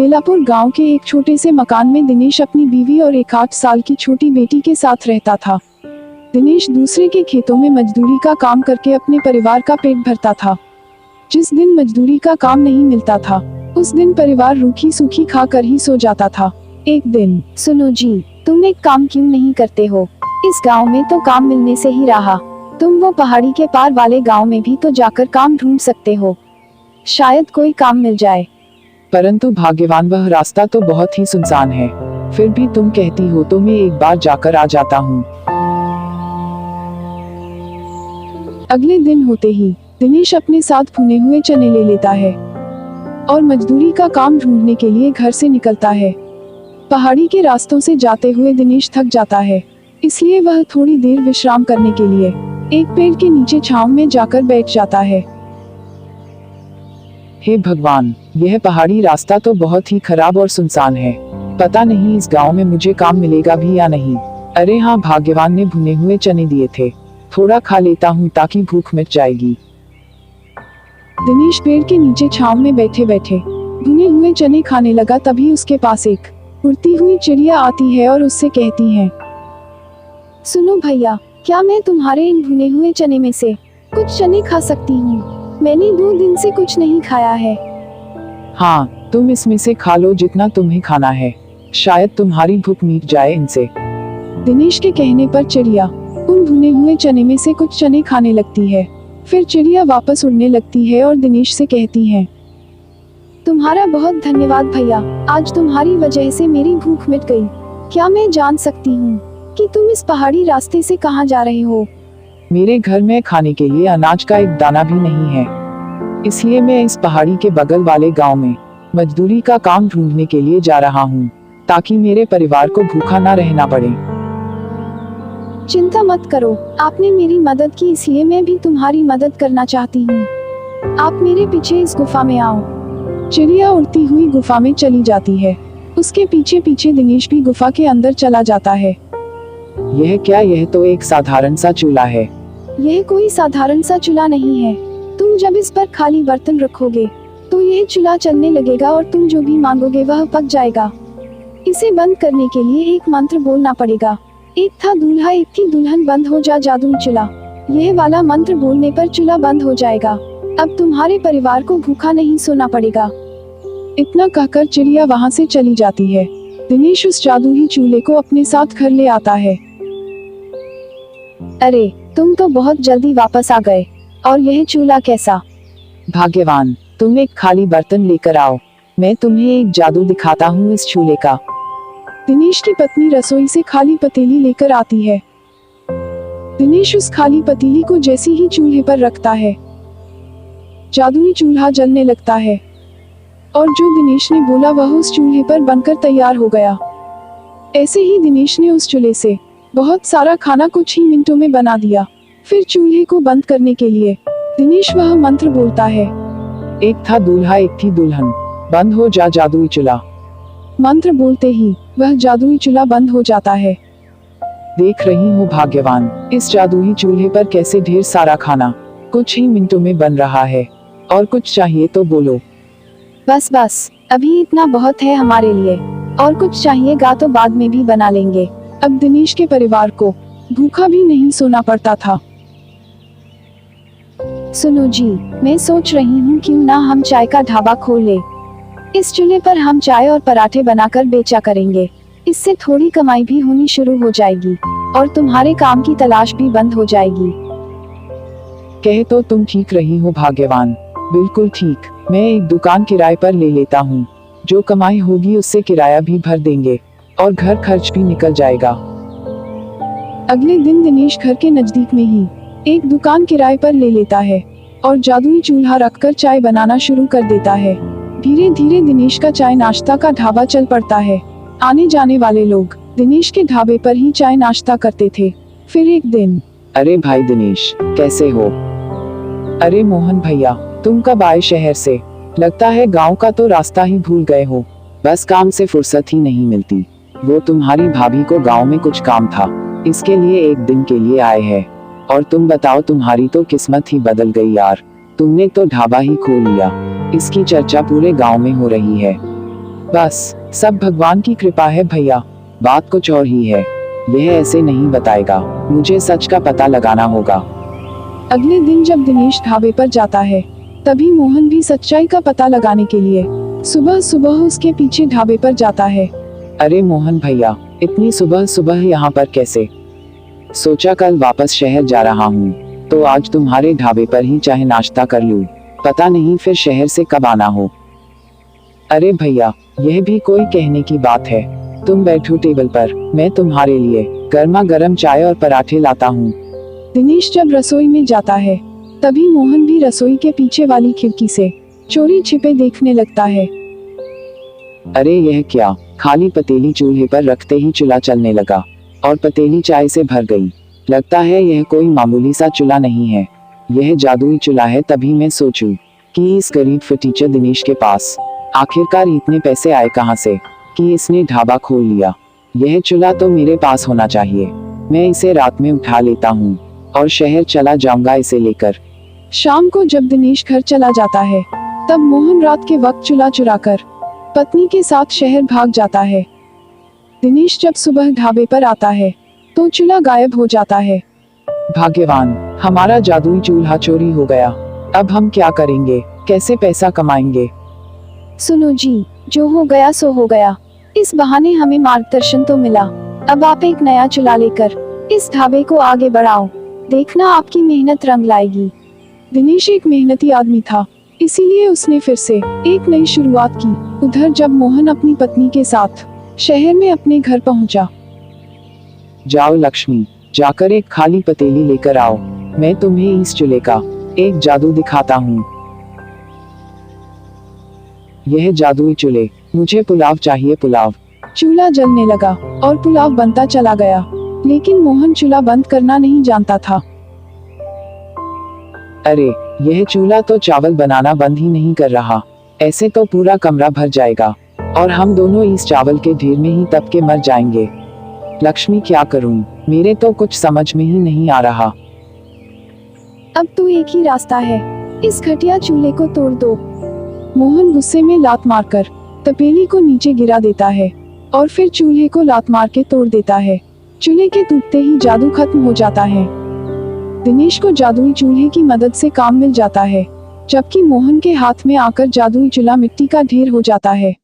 बेलापुर गांव के एक छोटे से मकान में दिनेश अपनी बीवी और एक 8 साल की छोटी बेटी के साथ रहता था। दिनेश दूसरे के खेतों में मजदूरी का काम करके अपने परिवार का पेट भरता था। जिस दिन मजदूरी का काम नहीं मिलता था, उस दिन परिवार रूखी सूखी खाकर ही सो जाता था। एक दिन, सुनो जी, तुम एक काम क्यों नहीं करते हो? इस गांव में तो काम मिलने से ही रहा। तुम वो पहाड़ी के पार वाले गांव में भी तो जाकर काम ढूंढ सकते हो, शायद कोई काम मिल जाए। परंतु भाग्यवान, वह रास्ता तो बहुत ही सुनसान है। फिर भी तुम कहती हो तो मैं एक बार जाकर आ जाता हूँ। अगले दिन होते ही दिनेश अपने साथ भुने हुए चने ले लेता है और मजदूरी का काम ढूंढने के लिए घर से निकलता है। पहाड़ी के रास्तों से जाते हुए दिनेश थक जाता है, इसलिए वह थोड़ी देर विश्राम करने के लिए एक पेड़ के नीचे छांव में जाकर बैठ जाता है। हे भगवान, यह पहाड़ी रास्ता तो बहुत ही खराब और सुनसान है। पता नहीं इस गांव में मुझे काम मिलेगा भी या नहीं। अरे हाँ, भाग्यवान ने भुने हुए चने दिए थे, थोड़ा खा लेता हूँ ताकि भूख मिट जाएगी। दिनेश पेड़ के नीचे छांव में बैठे बैठे भुने हुए चने खाने लगा। तभी उसके पास एक उड़ती हुई चिड़िया आती है और उससे कहती है, सुनो भैया, क्या मैं तुम्हारे इन भुने हुए चने में से कुछ चने खा सकती हूँ? मैंने 2 दिन से कुछ नहीं खाया है। हाँ, तुम इसमें से खा लो जितना तुम्हें खाना है, शायद तुम्हारी भूख मिट जाए इनसे। दिनेश के कहने पर चिड़िया उन भुने हुए चने में से कुछ चने खाने लगती है। फिर चिड़िया वापस उड़ने लगती है और दिनेश से कहती है, तुम्हारा बहुत धन्यवाद भैया, आज तुम्हारी वजह से मेरी भूख मिट गई। क्या मैं जान सकती हूँ कि तुम इस पहाड़ी रास्ते से कहाँ जा रहे हो? मेरे घर में खाने के लिए अनाज का एक दाना भी नहीं है, इसलिए मैं इस पहाड़ी के बगल वाले गांव में मजदूरी का काम ढूंढने के लिए जा रहा हूँ, ताकि मेरे परिवार को भूखा ना रहना पड़े। चिंता मत करो, आपने मेरी मदद की, इसलिए मैं भी तुम्हारी मदद करना चाहती हूँ। आप मेरे पीछे इस गुफा में आओ। चिड़िया उड़ती हुई गुफा में चली जाती है। उसके पीछे पीछे दिनेश भी गुफा के अंदर चला जाता है। यह क्या? यह तो एक साधारण सा चूल्हा है। यह कोई साधारण सा चूल्हा नहीं है। तुम जब इस पर खाली बर्तन रखोगे तो यह चूल्हा चलने लगेगा और तुम जो भी मांगोगे वह पक जाएगा। इसे बंद करने के लिए एक मंत्र बोलना पड़ेगा। एक था दूल्हा एक थी दुल्हन, बंद हो जा जादुई चूल्हा। यह वाला मंत्र बोलने पर चूल्हा बंद हो जाएगा। अब तुम्हारे परिवार को भूखा नहीं सोना पड़ेगा। इतना कहकर चिड़िया वहाँ से चली जाती है। दिनेश उस जादुई चूल्हे को अपने साथ घर ले आता है। अरे, तुम तो बहुत जल्दी वापस आ गए। और यह चूल्हा कैसा? भाग्यवान, तुम एक खाली बर्तन लेकर आओ, मैं तुम्हें एक जादू दिखाता हूँ इस चूल्हे का। दिनेश की पत्नी रसोई से खाली पतीली लेकर आती है। दिनेश उस खाली पतीली को जैसे ही चूल्हे पर रखता है, जादुई चूल्हा जलने लगता है और जो दिनेश ने बोला वह उस चूल्हे पर बनकर तैयार हो गया। ऐसे ही दिनेश ने उस चूल्हे से बहुत सारा खाना कुछ ही मिनटों में बना दिया। फिर चूल्हे को बंद करने के लिए दिनेश वह मंत्र बोलता है, एक था दूल्हा एक थी दुल्हन, बंद हो जा जादुई चूल्हा। मंत्र बोलते ही वह जादुई चूल्हा बंद हो जाता है। देख रही हूँ भाग्यवान, इस जादुई चूल्हे पर कैसे ढेर सारा खाना कुछ ही मिनटों में बन रहा है। और कुछ चाहिए तो बोलो। बस बस, अभी इतना बहुत है हमारे लिए, और कुछ चाहिएगा तो बाद में भी बना लेंगे। अब दिनेश के परिवार को भूखा भी नहीं सोना पड़ता था। सुनो जी, मैं सोच रही हूँ क्यों ना हम चाय का ढाबा खोल ले। इस चूल्हे पर हम चाय और पराठे बनाकर बेचा करेंगे। इससे थोड़ी कमाई भी होनी शुरू हो जाएगी और तुम्हारे काम की तलाश भी बंद हो जाएगी। कहे तो तुम ठीक रही हो भाग्यवान, बिल्कुल ठीक। मैं एक दुकान किराए पर ले लेता हूँ, जो कमाई होगी उससे किराया भी भर देंगे और घर खर्च भी निकल जाएगा। अगले दिन दिनेश घर के नजदीक में ही एक दुकान किराए पर ले लेता है और जादुई चूल्हा रखकर चाय बनाना शुरू कर देता है। धीरे धीरे दिनेश का चाय नाश्ता का ढाबा चल पड़ता है। आने जाने वाले लोग दिनेश के ढाबे पर ही चाय नाश्ता करते थे। फिर एक दिन, अरे भाई दिनेश, कैसे हो? अरे मोहन भैया, तुम कब आए शहर से? लगता है गांव का तो रास्ता ही भूल गए हो। बस काम से फुर्सत ही नहीं मिलती। वो तुम्हारी भाभी को गांव में कुछ काम था, इसके लिए एक दिन के लिए आए हैं। और तुम बताओ, तुम्हारी तो किस्मत ही बदल गई यार, तुमने तो ढाबा ही खोल लिया। इसकी चर्चा पूरे गांव में हो रही है। बस सब भगवान की कृपा है भैया, बात कुछ और ही है। यह ऐसे नहीं बताएगा, मुझे सच का पता लगाना होगा। अगले दिन जब दिनेश ढाबे पर जाता है, तभी मोहन भी सच्चाई का पता लगाने के लिए सुबह सुबह उसके पीछे ढाबे पर जाता है। अरे मोहन भैया, इतनी सुबह सुबह यहाँ पर कैसे? सोचा कल वापस शहर जा रहा हूँ, तो आज तुम्हारे ढाबे पर ही चाहे नाश्ता कर लूँ, पता नहीं फिर शहर से कब आना हो। अरे भैया, यह भी कोई कहने की बात है। तुम बैठो टेबल पर, मैं तुम्हारे लिए गर्मा गर्म चाय और पराठे लाता हूँ। दिनेश जब रसोई में जाता है, तभी मोहन भी रसोई के पीछे वाली खिड़की से चोरी छिपे देखने लगता है। अरे यह क्या? खाली पतीली चूल्हे पर रखते ही चूल्हा चलने लगा और पतीली चाय से भर गई। लगता है यह कोई मामूली सा चूल्हा नहीं है, यह जादुई चूल्हा है। तभी मैं सोचूं कि इस गरीब फटीचर दिनेश के पास आखिरकार इतने पैसे आए कहां से कि इसने ढाबा खोल लिया। यह चूल्हा तो मेरे पास होना चाहिए। मैं इसे रात में उठा लेता हूँ और शहर चला जाऊंगा इसे लेकर। शाम को जब दिनेश घर चला जाता है, तब मोहन रात के वक्त चूल्हा चुराकर पत्नी के साथ शहर भाग जाता है। दिनेश जब सुबह ढाबे पर आता है, तो चूल्हा गायब हो जाता है। भाग्यवान, हमारा जादुई चूल्हा चोरी हो गया। अब हम क्या करेंगे, कैसे पैसा कमाएंगे? सुनो जी, जो हो गया सो हो गया। इस बहाने हमें मार्गदर्शन तो मिला। अब आप एक नया चूल्हा लेकर इस ढाबे को आगे बढ़ाओ, देखना आपकी मेहनत रंग लाएगी। दिनेश एक मेहनती आदमी था, इसीलिए उसने फिर से एक नई शुरुआत की। उधर जब मोहन अपनी पत्नी के साथ शहर में अपने घर पहुंचा। जाओ लक्ष्मी, जाकर एक खाली पतीली लेकर आओ। मैं तुम्हें इस चूल्हे का एक जादू दिखाता हूँ। यह जादुई चूल्हे, मुझे पुलाव चाहिए, पुलाव। चूल्हा जलने लगा और पुलाव बनता चला गया, लेकिन मोहन चूल्हा बंद करना नहीं जानता था। अरे, यह चूल्हा तो चावल बनाना बंद ही नहीं कर रहा। ऐसे तो पूरा कमरा भर जाएगा और हम दोनों इस चावल के ढेर में ही तप के मर जाएंगे। लक्ष्मी, क्या करूं? मेरे तो कुछ समझ में ही नहीं आ रहा। अब तो एक ही रास्ता है, इस घटिया चूल्हे को तोड़ दो। मोहन गुस्से में लात मारकर तपेली को नीचे गिरा देता है और फिर चूल्हे को लात मार के तोड़ देता है। चूल्हे के टूटते ही जादू खत्म हो जाता है। दिनेश को जादुई चूल्हे की मदद से काम मिल जाता है, जबकि मोहन के हाथ में आकर जादुई चूल्हा मिट्टी का ढेर हो जाता है।